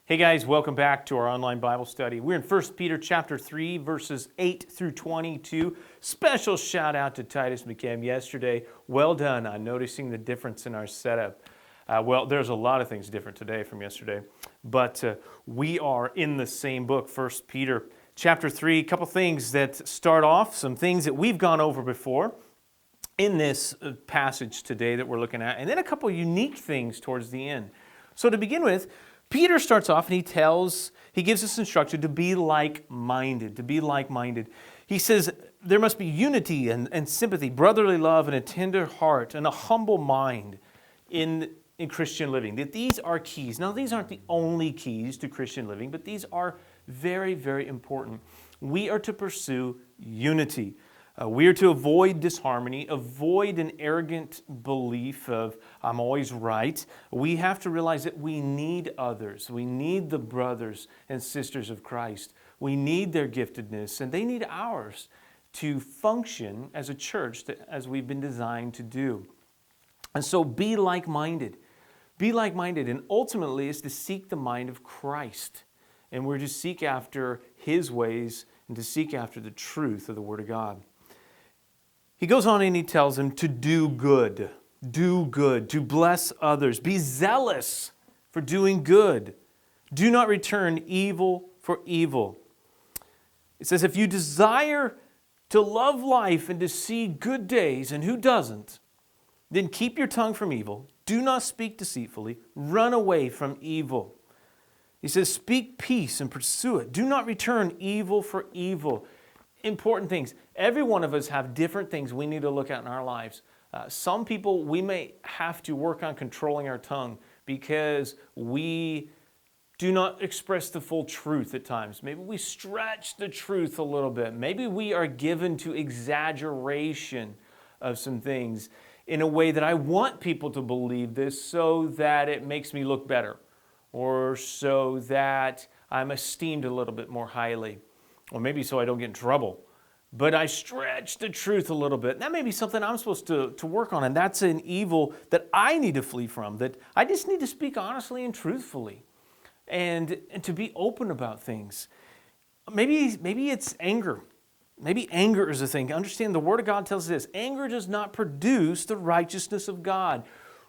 Hey guys, welcome back to our online Bible study. We're in 1 Peter chapter 3, verses 8 through 22. Special shout out to Titus McKim yesterday. Well done on noticing the difference in our setup. There's a lot of things different today from yesterday, but we are in the same book, 1 Peter chapter 3. A couple things that start off, some things that we've gone over before in this passage today that we're looking at, and then a couple unique things towards the end. So to begin with, Peter starts off and he gives us instruction to be like-minded, He says there must be unity and sympathy, brotherly love, and a tender heart, and a humble mind in Christian living. That these are keys. Now, these aren't the only keys to Christian living, but these are very, very important. We are to pursue unity. We are to avoid disharmony, avoid an arrogant belief of, I'm always right. We have to realize that we need others. We need the brothers and sisters of Christ. We need their giftedness, and they need ours to function as a church, as we've been designed to do. And so be like-minded. Be like-minded, and ultimately is to seek the mind of Christ. And we're to seek after His ways and to seek after the truth of the Word of God. He goes on and he tells them to do good, to bless others, be zealous for doing good. Do not return evil for evil. It says, if you desire to love life and to see good days, and who doesn't, then keep your tongue from evil. Do not speak deceitfully. Run away from evil. He says, speak peace and pursue it. Do not return evil for evil. Important things. Every one of us have different things we need to look at in our lives. Some people, we may have to work on controlling our tongue because we do not express the full truth at times. Maybe we stretch the truth a little bit. Maybe we are given to exaggeration of some things in a way that I want people to believe this so that it makes me look better, or so that I'm esteemed a little bit more highly. Or maybe so I don't get in trouble. But I stretch the truth a little bit. That may be something I'm supposed to work on, and that's an evil that I need to flee from, that I just need to speak honestly and truthfully, and to be open about things. Maybe it's anger. Maybe anger is a thing. Understand the Word of God tells us this: anger does not produce the righteousness of God.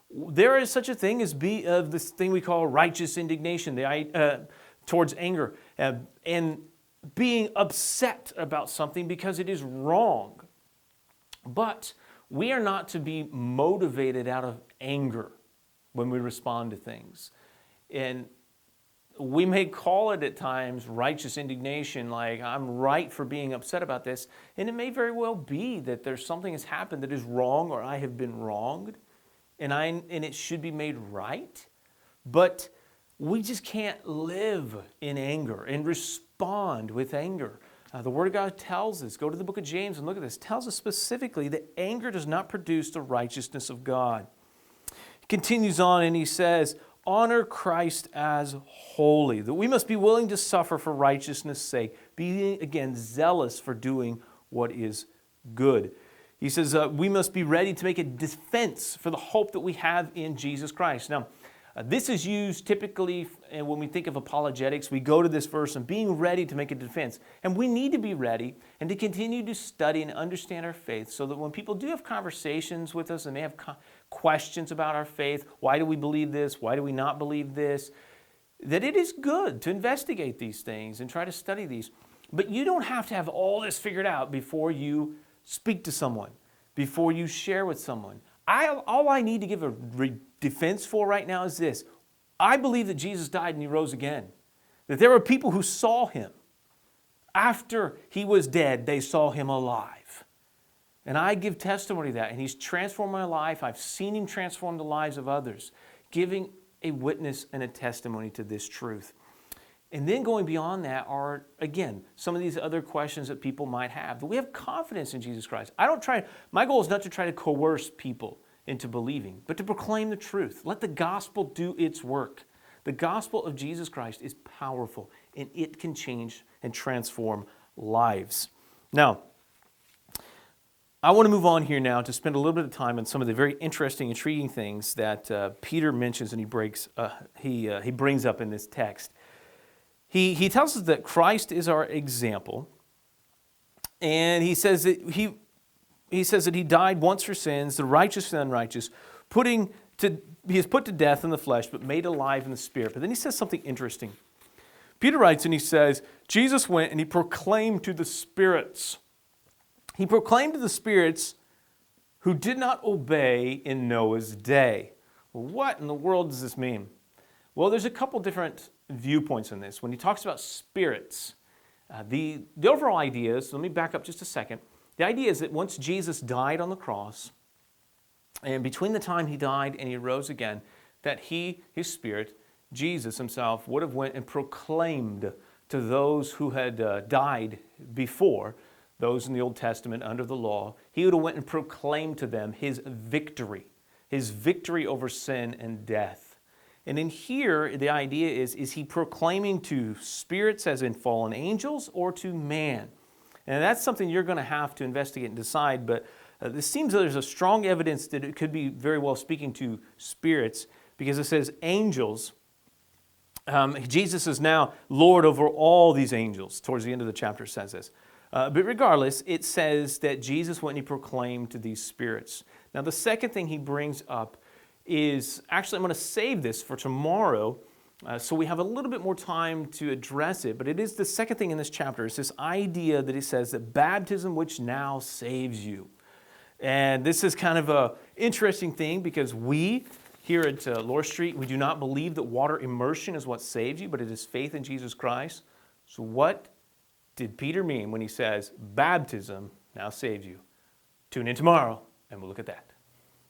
There is such a thing as this thing we call righteous indignation towards anger. And being upset about something because it is wrong. But we are not to be motivated out of anger when we respond to things. And we may call it at times righteous indignation, like I'm right for being upset about this. And it may very well be that there's something has happened that is wrong, or I have been wronged, and it should be made right. But we just can't live in anger and respond with anger. The Word of God tells us, go to the book of James and look at this, tells us specifically that anger does not produce the righteousness of God. He continues on and he says, honor Christ as holy, that we must be willing to suffer for righteousness' sake, being again zealous for doing what is good. He says we must be ready to make a defense for the hope that we have in Jesus Christ. Now, this is used typically, and when we think of apologetics, we go to this verse and being ready to make a defense. And we need to be ready and to continue to study and understand our faith so that when people do have conversations with us and they have questions about our faith, why do we believe this, why do we not believe this, that it is good to investigate these things and try to study these. But you don't have to have all this figured out before you speak to someone, before you share with someone. All I need to give a defense for right now is this: I believe that Jesus died and He rose again. That there were people who saw Him. After He was dead, they saw Him alive. And I give testimony to that. And He's transformed my life. I've seen Him transform the lives of others, giving a witness and a testimony to this truth. And then going beyond that are, again, some of these other questions that people might have. That we have confidence in Jesus Christ. My goal is not to try to coerce people into believing, but to proclaim the truth. Let the gospel do its work. The gospel of Jesus Christ is powerful, and it can change and transform lives. Now, I want to move on here now to spend a little bit of time on some of the very interesting, intriguing things that Peter mentions and he brings up in this text. he tells us that Christ is our example, and he says that he died once for sins, the righteous and unrighteous, he is put to death in the flesh, but made alive in the spirit. But then he says something interesting. Peter writes and he says, Jesus went and he proclaimed to the spirits. He proclaimed to the spirits who did not obey in Noah's day. Well, what in the world does this mean? Well, there's a couple different viewpoints on this. When he talks about spirits, the overall idea is, let me back up just a second. The idea is that once Jesus died on the cross, and between the time he died and he rose again, that his spirit, Jesus himself, would have went and proclaimed to those who had died before, those in the Old Testament under the law, he would have went and proclaimed to them his victory over sin and death. And in here, the idea is he proclaiming to spirits as in fallen angels or to man? And that's something you're going to have to investigate and decide, but this seems that there's a strong evidence that it could be very well speaking to spirits, because it says angels. Jesus is now Lord over all these angels. Towards the end of the chapter it says this. But regardless, it says that Jesus went and he proclaimed to these spirits. Now the second thing he brings up is, actually I'm going to save this for tomorrow, so we have a little bit more time to address it, but it is the second thing in this chapter. It's this idea that he says that baptism which now saves you. And this is kind of an interesting thing, because we here at Lohr Street, we do not believe that water immersion is what saves you, but it is faith in Jesus Christ. So what did Peter mean when he says baptism now saves you? Tune in tomorrow and we'll look at that.